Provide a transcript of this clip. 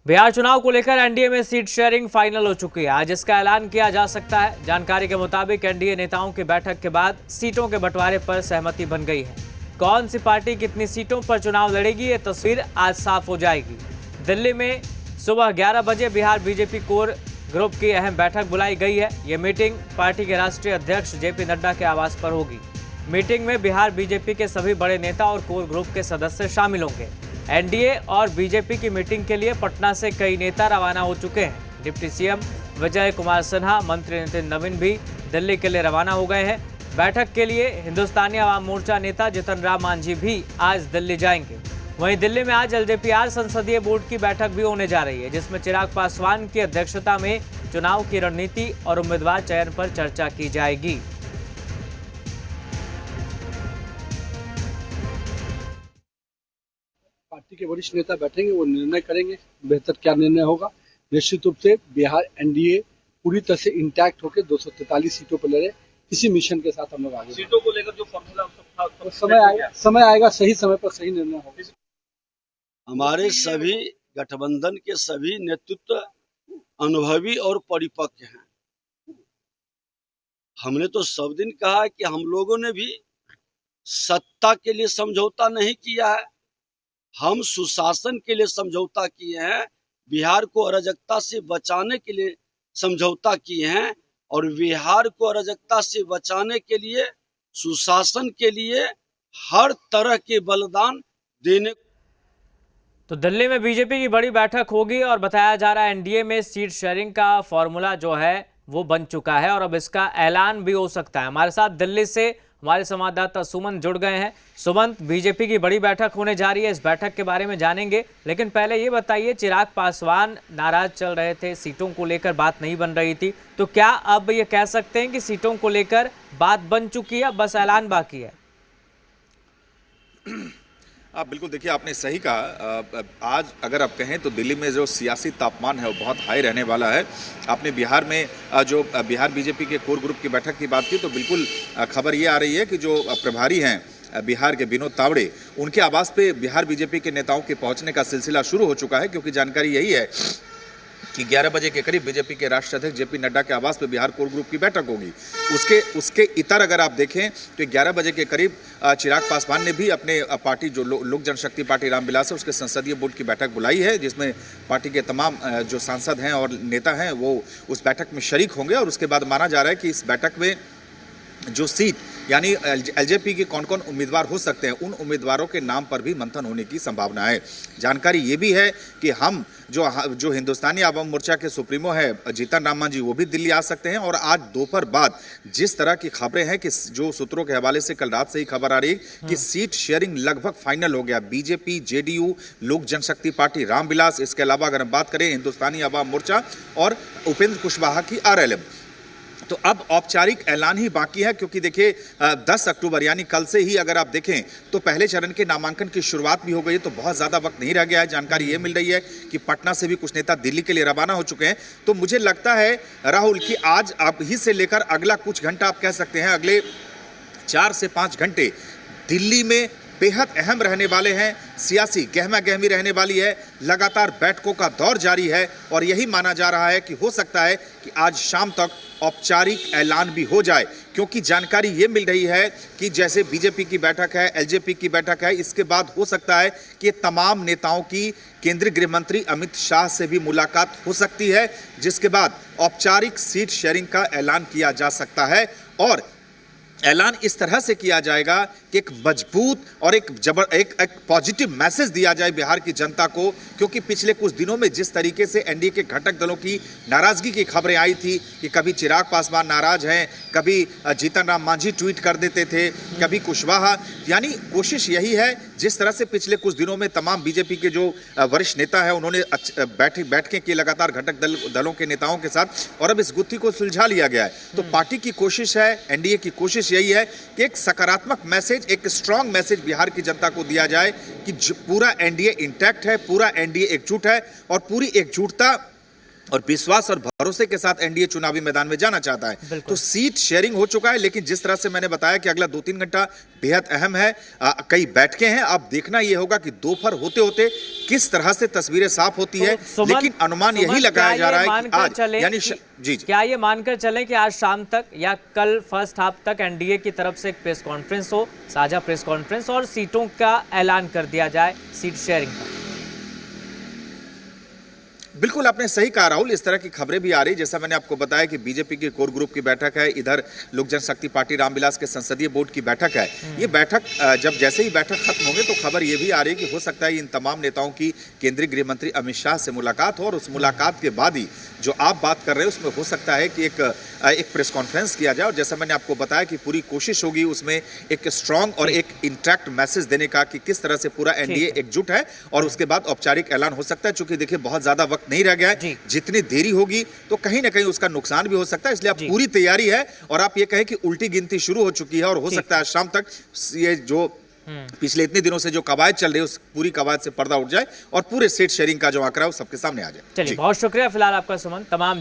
बिहार चुनाव को लेकर एनडीए में सीट शेयरिंग फाइनल हो चुकी है। आज इसका ऐलान किया जा सकता है। जानकारी के मुताबिक एनडीए नेताओं की बैठक के बाद सीटों के बंटवारे पर सहमति बन गई है। कौन सी पार्टी कितनी सीटों पर चुनाव लड़ेगी, ये तस्वीर आज साफ हो जाएगी। दिल्ली में सुबह 11 बजे बिहार बीजेपी कोर ग्रुप की अहम बैठक बुलाई गई है। ये मीटिंग पार्टी के राष्ट्रीय अध्यक्ष जेपी नड्डा के आवास पर होगी। मीटिंग में बिहार बीजेपी के सभी बड़े नेता और कोर ग्रुप के सदस्य शामिल होंगे। एनडीए और बीजेपी की मीटिंग के लिए पटना से कई नेता रवाना हो चुके हैं। डिप्टी सीएम विजय कुमार सिन्हा, मंत्री नितिन नवीन भी दिल्ली के लिए रवाना हो गए हैं। बैठक के लिए हिंदुस्तानी आवाम मोर्चा नेता जीतन राम मांझी भी आज दिल्ली जाएंगे। वहीं दिल्ली में आज एलजेपीआर संसदीय बोर्ड की बैठक भी होने जा रही है, जिसमें चिराग पासवान की अध्यक्षता में चुनाव की रणनीति और उम्मीदवार चयन पर चर्चा की जाएगी। पार्टी के वरिष्ठ नेता बैठेंगे, वो निर्णय करेंगे बेहतर क्या निर्णय होगा। निश्चित रूप से बिहार एनडीए पूरी तरह से इंटैक्ट होकर 243 सीटों पर लड़े, इसी मिशन के साथ हम लोग आगे। सीटों को लेकर जो फॉर्मूला समय आएगा, सही समय पर सही निर्णय होगा। हमारे सभी गठबंधन के सभी नेतृत्व अनुभवी और परिपक्व हैं। हमने तो सब दिन कहा है कि हम लोगों ने भी सत्ता के लिए समझौता नहीं किया है, हम सुशासन के लिए समझौता किए हैं। बिहार को अराजकता से बचाने के लिए समझौता किए हैं और बिहार को अराजकता से बचाने के लिए, सुशासन के लिए हर तरह के बलिदान देने। तो दिल्ली में बीजेपी की बड़ी बैठक होगी और बताया जा रहा है एनडीए में सीट शेयरिंग का फॉर्मूला जो है वो बन चुका है और अब इसका ऐलान भी हो सकता है। हमारे साथ दिल्ली से हमारे संवाददाता सुमन जुड़ गए हैं। सुमन, बीजेपी की बड़ी बैठक होने जा रही है, इस बैठक के बारे में जानेंगे, लेकिन पहले ये बताइए, चिराग पासवान नाराज चल रहे थे, सीटों को लेकर बात नहीं बन रही थी, तो क्या अब ये कह सकते हैं कि सीटों को लेकर बात बन चुकी है, बस ऐलान बाकी है? आप बिल्कुल, देखिए आपने सही कहा। आज अगर आप कहें तो दिल्ली में जो सियासी तापमान है वो बहुत हाई रहने वाला है। आपने बिहार में जो बिहार बीजेपी के कोर ग्रुप की बैठक की बात की, तो बिल्कुल खबर ये आ रही है कि जो प्रभारी हैं बिहार के विनोद तावड़े, उनके आवास पे बिहार बीजेपी के नेताओं के पहुंचने का सिलसिला शुरू हो चुका है, क्योंकि जानकारी यही है कि 11 बजे के करीब बीजेपी के राष्ट्रीय अध्यक्ष जेपी नड्डा के आवास पर बिहार कोर ग्रुप की बैठक होगी। उसके इतर अगर आप देखें तो 11 बजे के करीब चिराग पासवान ने भी अपने पार्टी जो लोक जनशक्ति पार्टी रामविलास है उसके संसदीय बोर्ड की बैठक बुलाई है, जिसमें पार्टी के तमाम जो सांसद हैं और नेता हैं वो उस बैठक में शरीक होंगे। और उसके बाद माना जा रहा है कि इस बैठक में जो सीट यानी एलजेपी के कौन कौन उम्मीदवार हो सकते हैं, उन उम्मीदवारों के नाम पर भी मंथन होने की संभावना है। जानकारी ये भी है कि हम जो हिंदुस्तानी आवाम मोर्चा के सुप्रीमो है जीतन राम मांझी, वो भी दिल्ली आ सकते हैं। और आज दोपहर बाद जिस तरह की खबरें हैं कि जो सूत्रों के हवाले से कल रात से ही खबर आ रही है कि सीट शेयरिंग लगभग फाइनल हो गया। बीजेपी, जेडीयू, लोक जनशक्ति पार्टी रामविलास, इसके अलावा अगर हम बात करें हिंदुस्तानी आवाम मोर्चा और उपेंद्र कुशवाहा की आरएलएम, तो अब औपचारिक ऐलान ही बाकी है। क्योंकि देखिए 10 अक्टूबर यानी कल से ही अगर आप देखें तो पहले चरण के नामांकन की शुरुआत भी हो गई है, तो बहुत ज़्यादा वक्त नहीं रह गया है। जानकारी ये मिल रही है कि पटना से भी कुछ नेता दिल्ली के लिए रवाना हो चुके हैं। तो मुझे लगता है राहुल कि आज अभी से लेकर अगला कुछ घंटा, आप कह सकते हैं अगले 4 से 5 घंटे दिल्ली में बेहद अहम रहने वाले हैं। सियासी गहमा गहमी रहने वाली है, लगातार बैठकों का दौर जारी है और यही माना जा रहा है कि हो सकता है कि आज शाम तक औपचारिक ऐलान भी हो जाए। क्योंकि जानकारी ये मिल रही है कि जैसे बीजेपी की बैठक है, एलजेपी की बैठक है, इसके बाद हो सकता है कि तमाम नेताओं की केंद्रीय गृह मंत्री अमित शाह से भी मुलाकात हो सकती है, जिसके बाद औपचारिक सीट शेयरिंग का ऐलान किया जा सकता है। और ऐलान इस तरह से किया जाएगा कि एक मजबूत और एक पॉजिटिव मैसेज दिया जाए बिहार की जनता को। क्योंकि पिछले कुछ दिनों में जिस तरीके से एनडीए के घटक दलों की नाराजगी की खबरें आई थी कि कभी चिराग पासवान नाराज हैं, कभी जीतन राम मांझी ट्वीट कर देते थे, कभी कुशवाहा, यानी कोशिश यही है जिस तरह से पिछले कुछ दिनों में तमाम बीजेपी के जो वरिष्ठ नेता है उन्होंने बैठकें की लगातार घटक दलों के नेताओं के साथ, और अब इस गुत्थी को सुलझा लिया गया है। तो पार्टी की कोशिश है, एनडीए की कोशिश यही है कि एक सकारात्मक मैसेज, एक स्ट्रांग मैसेज बिहार की जनता को दिया जाए कि पूरा एनडीए इंटैक्ट है, पूरा एनडीए एकजुट है और पूरी एकजुटता और विश्वास और भरोसे के साथ एनडीए चुनावी मैदान में जाना चाहता है। तो सीट शेयरिंग हो चुका है, लेकिन जिस तरह से मैंने बताया कि अगला 2-3 घंटा बेहद अहम है। कई बैठकें हैं, अब देखना यह होगा कि दोपहर होते होते किस तरह से तस्वीरें साफ होती है। लेकिन अनुमान यही लगाया जा रहा है कि आज यानी जी क्या ये मानकर चलें कि आज शाम तक या कल फर्स्ट हाफ तक एनडीए की तरफ से एक प्रेस कॉन्फ्रेंस हो, साझा प्रेस कॉन्फ्रेंस, और सीटों का ऐलान कर दिया जाए, सीट शेयरिंग का? बिल्कुल आपने सही कहा राहुल, इस तरह की खबरें भी आ रही। जैसा मैंने आपको बताया कि बीजेपी की कोर ग्रुप की बैठक है, इधर लोक जनशक्ति पार्टी रामविलास के संसदीय बोर्ड की बैठक है। ये बैठक जब जैसे ही बैठक खत्म होगी तो खबर ये भी आ रही है कि हो सकता है इन तमाम नेताओं की केंद्रीय गृह मंत्री अमित शाह से मुलाकात हो, और उस मुलाकात के बाद ही जो आप बात कर रहे हैं उसमें हो सकता है कि एक प्रेस कॉन्फ्रेंस किया जाए। और जैसा मैंने आपको बताया कि पूरी कोशिश होगी उसमें एक स्ट्रांग और एक इंटैक्ट मैसेज देने का कि किस तरह से पूरा एनडीए एकजुट है, और उसके बाद औपचारिक ऐलान हो सकता है। चूंकि देखिए बहुत ज्यादा वक्त नहीं रह गया है, जितनी देरी होगी तो कहीं ना कहीं उसका नुकसान भी हो सकता है। इसलिए अब पूरी तैयारी है, और आप ये कहें कि उल्टी गिनती शुरू हो चुकी है, और हो सकता है शाम तक ये जो पिछले इतने दिनों से जो कवायद चल रही है उस पूरी कवायद से पर्दा उठ जाए और पूरे सीट शेयरिंग का जो आंकड़ा है वो सबके सामने आ जाए। चलिए, बहुत शुक्रिया फिलहाल आपका सुमन। तमाम